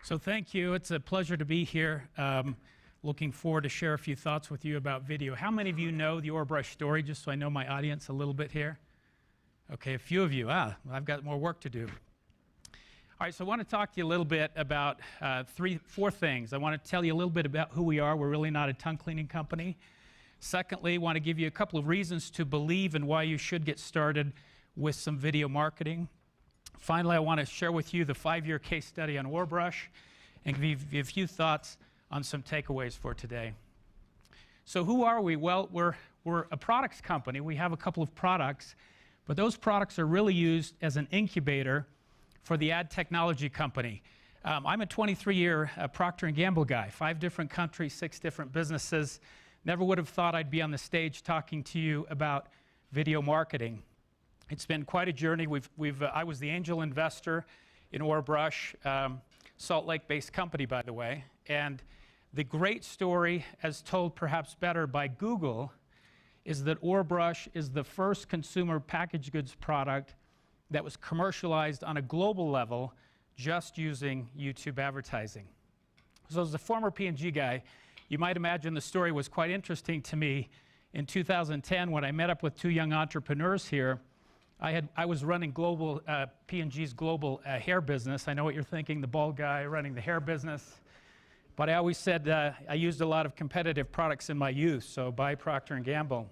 So thank you. It's a pleasure to be here. Looking forward to share a few thoughts with you about video. How many of you know the Orbrush story, just so I know my audience a little bit here? Okay, a few of you. I've got more work to do. All right, so I want to talk to you a little bit about four things. I want to tell you a little bit about who we are. We're really not a tongue cleaning company. Secondly, I want to give you a couple of reasons to believe and why you should get started with some video marketing. Finally, I want to share with you the 5-year case study on Orbrush and give you a few thoughts on some takeaways for today. So who are we? Well, we're a products company. We have a couple of products, but those products are really used as an incubator for the ad technology company. I'm a 23-year Procter & Gamble guy, 5 different countries, 6 different businesses. Never would have thought I'd be on the stage talking to you about video marketing. It's been quite a journey. I was the angel investor in Orbrush, Salt Lake-based company, by the way. And the great story, as told perhaps better by Google, is that Orbrush is the first consumer packaged goods product that was commercialized on a global level just using YouTube advertising. So as a former P&G guy, you might imagine the story was quite interesting to me. In 2010, when I met up with 2 young entrepreneurs here, I was running global P&G's global hair business. I know what you're thinking, the bald guy running the hair business. But I always said I used a lot of competitive products in my youth, so buy Procter & Gamble.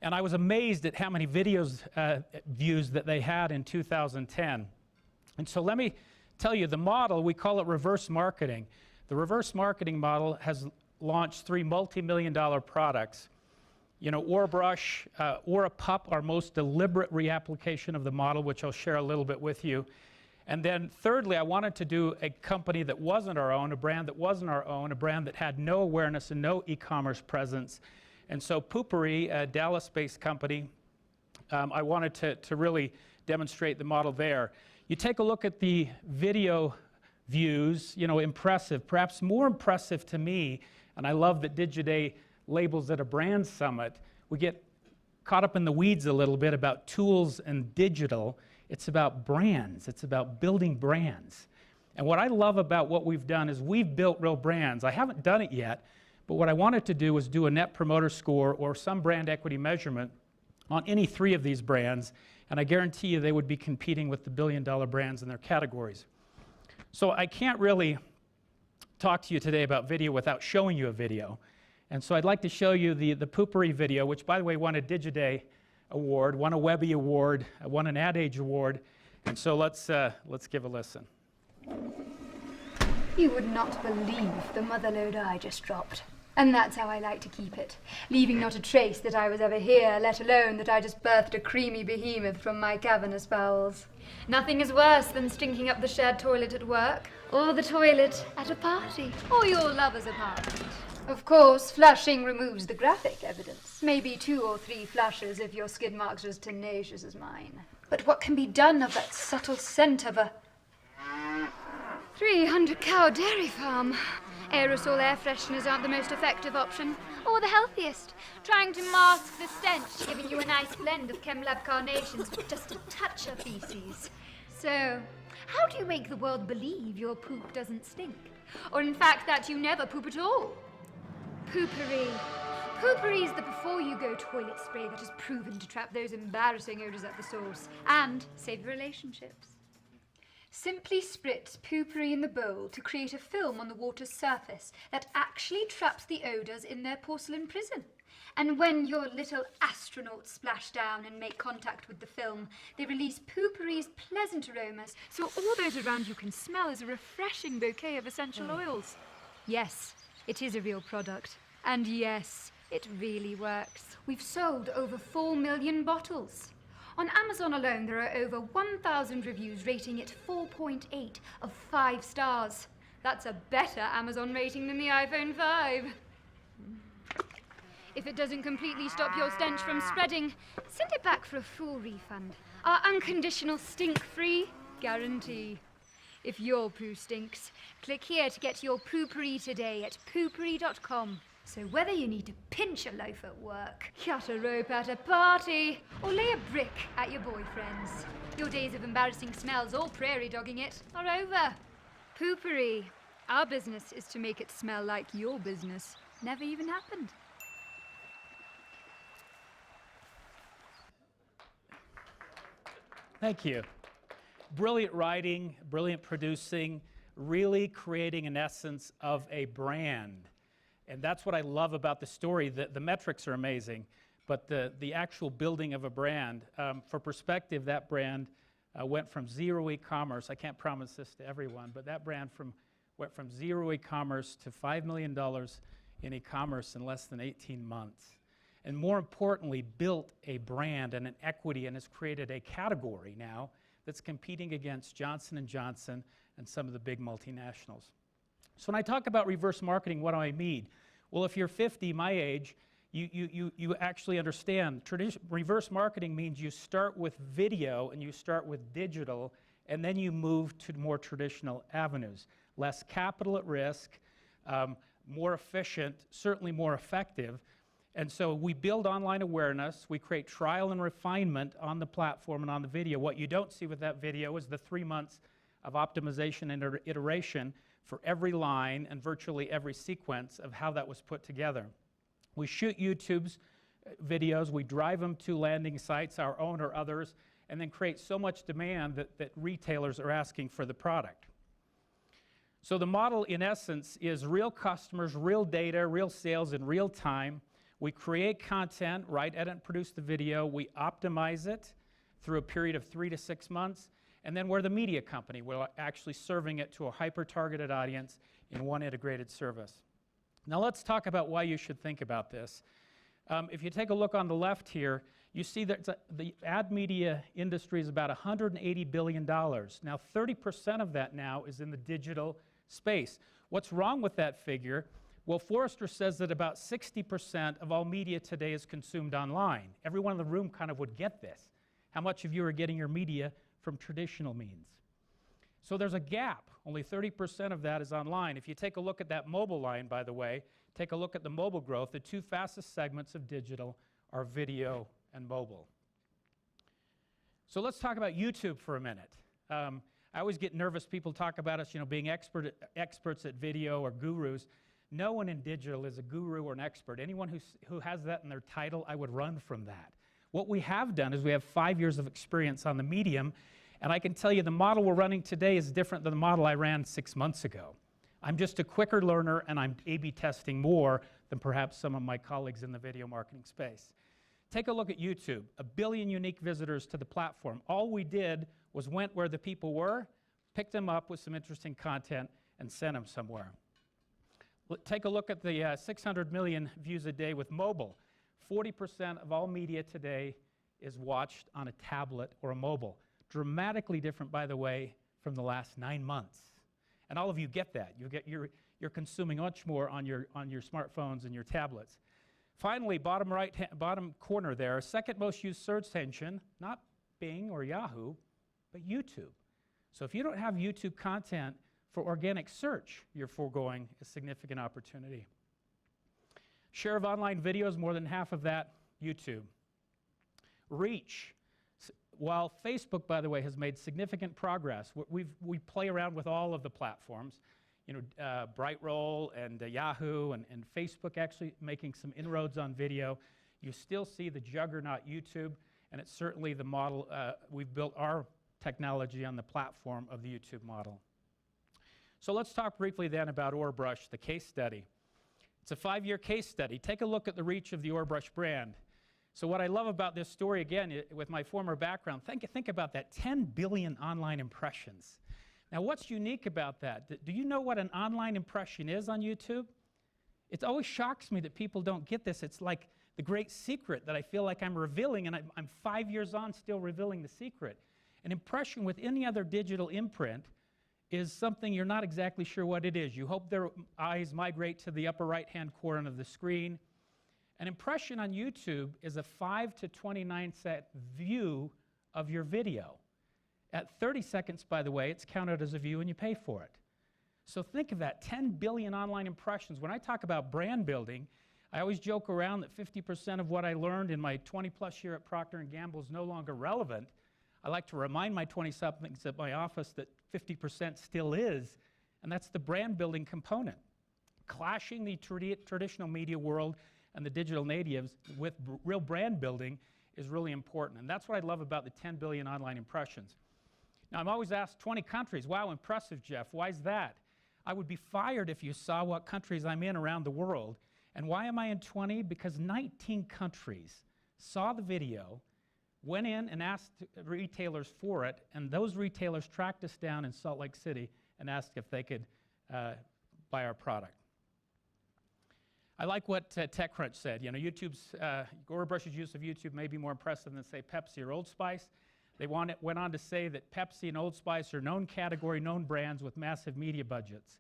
And I was amazed at how many views that they had in 2010. And so let me tell you, the model, we call it reverse marketing. The reverse marketing model has launched 3 multi-million-dollar products. You know, Orbrush, Orapup, our most deliberate reapplication of the model, which I'll share a little bit with you. And then thirdly, I wanted to do a company that wasn't our own, a brand that wasn't our own, a brand that had no awareness and no e-commerce presence. And so Poopery, a Dallas-based company, I wanted to really demonstrate the model there. You take a look at the video views, you know, impressive, perhaps more impressive to me, and I love that Digiday labels at a brand summit. We get caught up in the weeds a little bit about tools and digital. It's about brands. It's about building brands. And what I love about what we've done is we've built real brands. I haven't done it yet, but what I wanted to do was do a net promoter score or some brand equity measurement on any 3 of these brands, and I guarantee you they would be competing with the billion-dollar brands in their categories. So I can't really talk to you today about video without showing you a video. And so I'd like to show you the Poopery video, which, by the way, won a Digiday award, won a Webby award, won an Ad Age award. And so let's give a listen. You would not believe the motherload I just dropped. And that's how I like to keep it, leaving not a trace that I was ever here, let alone that I just birthed a creamy behemoth from my cavernous bowels. Nothing is worse than stinking up the shared toilet at work, or the toilet at a party, or your lover's apartment. Of course, flushing removes the graphic evidence. Maybe 2 or 3 flushes if your skid marks are as tenacious as mine. But what can be done of that subtle scent of a 300-cow dairy farm? Aerosol air fresheners aren't the most effective option, or the healthiest. Trying to mask the stench, giving you a nice blend of ChemLab carnations with just a touch of feces. So, how do you make the world believe your poop doesn't stink? Or in fact that you never poop at all? Poopery. Poopery is the before-you-go toilet spray that has proven to trap those embarrassing odors at the source and save relationships. Simply spritz Poopery in the bowl to create a film on the water's surface that actually traps the odors in their porcelain prison. And when your little astronauts splash down and make contact with the film, they release Poopery's pleasant aromas, so all those around you can smell as a refreshing bouquet of essential oils. Yes, it is a real product. And yes, it really works. We've sold over 4 million bottles. On Amazon alone, there are over 1,000 reviews rating it 4.8 of 5 stars. That's a better Amazon rating than the iPhone 5. If it doesn't completely stop your stench from spreading, send it back for a full refund. Our unconditional stink-free guarantee. If your poo stinks, click here to get your Poopery today at poopery.com. So whether you need to pinch a loaf at work, cut a rope at a party, or lay a brick at your boyfriend's, your days of embarrassing smells or prairie dogging it are over. Poopery. Our business is to make it smell like your business never even happened. Thank you. Brilliant writing, brilliant producing, really creating an essence of a brand. And that's what I love about the story. The metrics are amazing, but the actual building of a brand. For perspective, that brand went from zero e-commerce. I can't promise this to everyone, but that brand went from zero e-commerce to $5 million in e-commerce in less than 18 months. And more importantly, built a brand and an equity and has created a category now that's competing against Johnson & Johnson and some of the big multinationals. So when I talk about reverse marketing, what do I mean? Well, if you're 50, my age, you actually understand. Reverse marketing means you start with video and you start with digital, and then you move to more traditional avenues. Less capital at risk, more efficient, certainly more effective. And so we build online awareness, we create trial and refinement on the platform and on the video. What you don't see with that video is the 3 months of optimization and iteration for every line and virtually every sequence of how that was put together. We shoot YouTube's videos, we drive them to landing sites, our own or others, and then create so much demand that retailers are asking for the product. So the model, in essence, is real customers, real data, real sales in real time. We create content, write, edit, and produce the video. We optimize it through a period of 3 to 6 months. And then we're the media company. We're actually serving it to a hyper-targeted audience in one integrated service. Now let's talk about why you should think about this. If you take a look on the left here, you see that the ad media industry is about $180 billion. Now 30% of that now is in the digital space. What's wrong with that figure? Well, Forrester says that about 60% of all media today is consumed online. Everyone in the room kind of would get this. How much of you are getting your media from traditional means? So there's a gap. Only 30% of that is online. If you take a look at that mobile line, by the way, take a look at the mobile growth. The two fastest segments of digital are video and mobile. So let's talk about YouTube for a minute. I always get nervous. People talk about us, being experts at video or gurus. No one in digital is a guru or an expert. Anyone who has that in their title, I would run from that. What we have done is we have 5 years of experience on the medium, and I can tell you the model we're running today is different than the model I ran 6 months ago. I'm just a quicker learner, and I'm A/B testing more than perhaps some of my colleagues in the video marketing space. Take a look at YouTube. 1 billion unique visitors to the platform. All we did was went where the people were, picked them up with some interesting content, and sent them somewhere. Take a look at the 600 million views a day with mobile. 40% of all media today is watched on a tablet or a mobile. Dramatically different, by the way, from the last 9 months. And all of you get that. You're consuming much more on your smartphones and your tablets. Finally, bottom corner there, second most used search engine, not Bing or Yahoo, but YouTube. So if you don't have YouTube content for organic search, you're foregoing a significant opportunity. Share of online videos, more than half of that, YouTube. Reach. While Facebook, by the way, has made significant progress, we play around with all of the platforms, Brightroll and Yahoo and Facebook actually making some inroads on video. You still see the juggernaut YouTube, and it's certainly the model. We've built our technology on the platform of the YouTube model. So let's talk briefly then about Orbrush, the case study. It's a 5-year case study. Take a look at the reach of the Orbrush brand. So what I love about this story, again, with my former background, think about that, 10 billion online impressions. Now what's unique about that? Do you know what an online impression is on YouTube? It always shocks me that people don't get this. It's like the great secret that I feel like I'm revealing, and I'm 5 years on still revealing the secret. An impression with any other digital imprint is something you're not exactly sure what it is. You hope their eyes migrate to the upper right-hand corner of the screen. An impression on YouTube is a 5 to 29-second view of your video. At 30 seconds, by the way, it's counted as a view and you pay for it. So think of that, 10 billion online impressions. When I talk about brand building, I always joke around that 50% of what I learned in my 20-plus year at Procter & Gamble is no longer relevant. I like to remind my 20-somethings at my office that 50% still is. and that's the brand building component. Clashing the traditional media world and the digital natives with real brand building is really important. And that's what I love about the 10 billion online impressions. Now, I'm always asked 20 countries. Wow, impressive, Jeff. Why is that? I would be fired if you saw what countries I'm in around the world. And why am I in 20? Because 19 countries saw the video, went in and asked retailers for it, and those retailers tracked us down in Salt Lake City and asked if they could buy our product. I like what TechCrunch said. You know, Orabrush's use of YouTube may be more impressive than, say, Pepsi or Old Spice. They went on to say that Pepsi and Old Spice are known category, known brands with massive media budgets.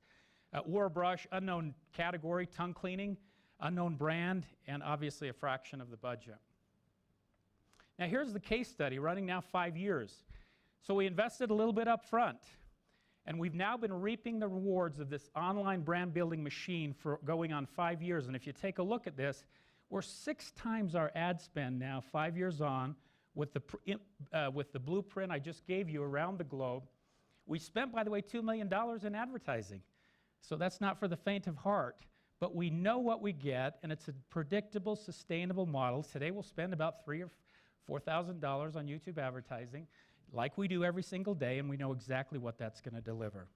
Orabrush, unknown category, tongue cleaning, unknown brand, and obviously a fraction of the budget. Now here's the case study, running now 5 years. So we invested a little bit up front, and we've now been reaping the rewards of this online brand building machine for going on 5 years. And if you take a look at this, we're 6 times our ad spend now, 5 years on, with the blueprint I just gave you around the globe. We spent, by the way, $2 million in advertising. So that's not for the faint of heart. But we know what we get, and it's a predictable, sustainable model. Today we'll spend about $3,000 or $4,000 on YouTube advertising, like we do every single day, and we know exactly what that's going to deliver.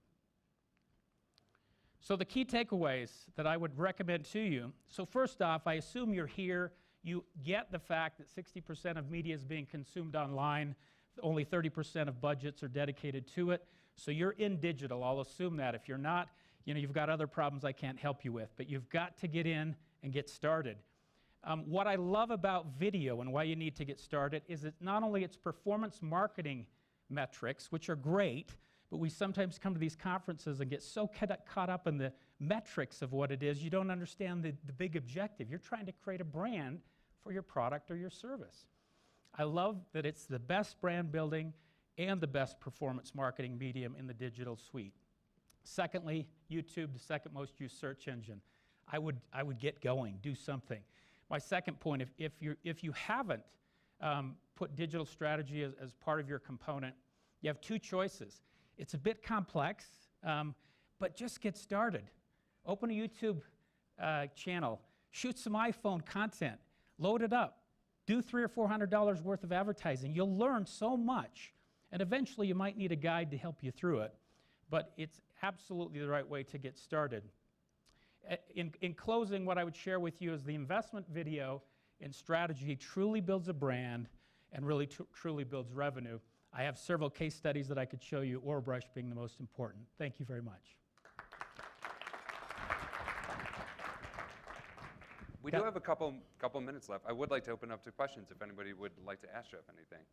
So the key takeaways that I would recommend to you. So first off, I assume you're here. You get the fact that 60% of media is being consumed online. Only 30% of budgets are dedicated to it. So you're in digital. I'll assume that. If you're not, you know, you've got other problems I can't help you with. But you've got to get in and get started. What I love about video and why you need to get started is that not only its performance marketing metrics, which are great, but we sometimes come to these conferences and get so caught up in the metrics of what it is, you don't understand the big objective. You're trying to create a brand for your product or your service. I love that it's the best brand building and the best performance marketing medium in the digital suite. Secondly, YouTube, the second most used search engine. I would get going, do something. My second point, if you haven't put digital strategy as part of your component, you have 2 choices. It's a bit complex, but just get started. Open a YouTube channel, shoot some iPhone content, load it up, do $300 or $400 worth of advertising. You'll learn so much, and eventually you might need a guide to help you through it, but it's absolutely the right way to get started. In closing, what I would share with you is the investment video in strategy truly builds a brand and really truly builds revenue. I have several case studies that I could show you, Orabrush being the most important. Thank you very much. We do have a couple minutes left. I would like to open up to questions if anybody would like to ask Jeff anything.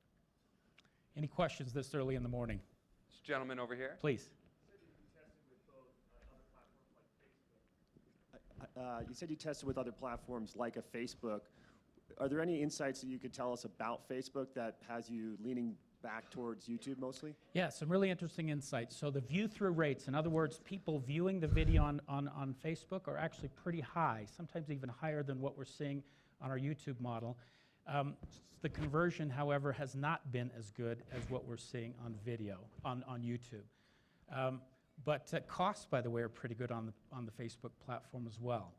Any questions this early in the morning? This gentleman over here. Please. You said you tested with other platforms like a Facebook. Are there any insights that you could tell us about Facebook that has you leaning back towards YouTube mostly? Yeah, some really interesting insights. So the view-through rates, in other words, people viewing the video on Facebook are actually pretty high, sometimes even higher than what we're seeing on our YouTube model. The conversion, however, has not been as good as what we're seeing on video, on YouTube. But costs, by the way, are pretty good on the Facebook platform as well.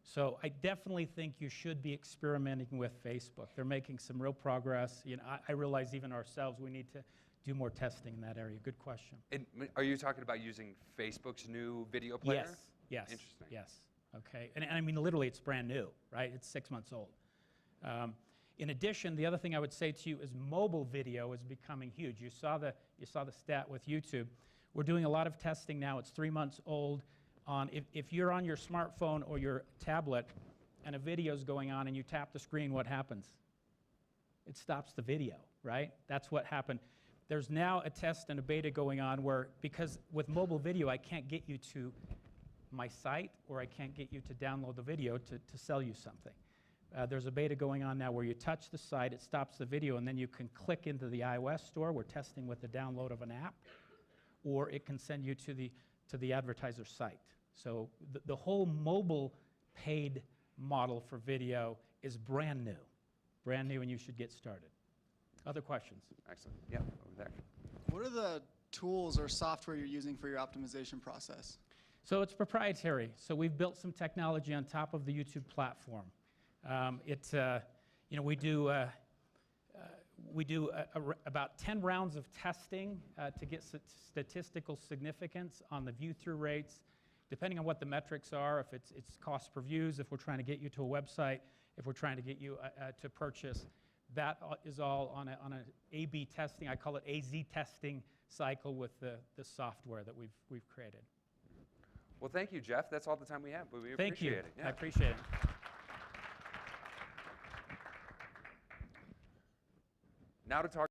So I definitely think you should be experimenting with Facebook. They're making some real progress. You know, I realize even ourselves we need to do more testing in that area. Good question. And are you talking about using Facebook's new video player? Yes. Yes. Interesting. Yes. Okay. And I mean, literally, it's brand new, right? It's 6 months old. In addition, the other thing I would say to you is mobile video is becoming huge. You saw the stat with YouTube. We're doing a lot of testing now. It's 3 months old. If you're on your smartphone or your tablet and a video is going on and you tap the screen, what happens? It stops the video, right? That's what happened. There's now a test and a beta going on where, because with mobile video, I can't get you to my site or I can't get you to download the video to sell you something. There's a beta going on now where you touch the site, it stops the video, and then you can click into the iOS store. We're testing with the download of an app, or it can send you to the advertiser site. So the whole mobile paid model for video is brand new, and you should get started. Other questions? Excellent. Yeah, over there. What are the tools or software you're using for your optimization process? So it's proprietary. So we've built some technology on top of the YouTube platform. We do about 10 rounds of testing to get statistical significance on the view-through rates, depending on what the metrics are, if it's cost per views, if we're trying to get you to a website, if we're trying to get you to purchase. That is all on an A/B testing. I call it AZ testing cycle with the software that we've created. Well, thank you, Jeff. That's all the time we have, but we Thank you. appreciate it. I appreciate it. Now to talk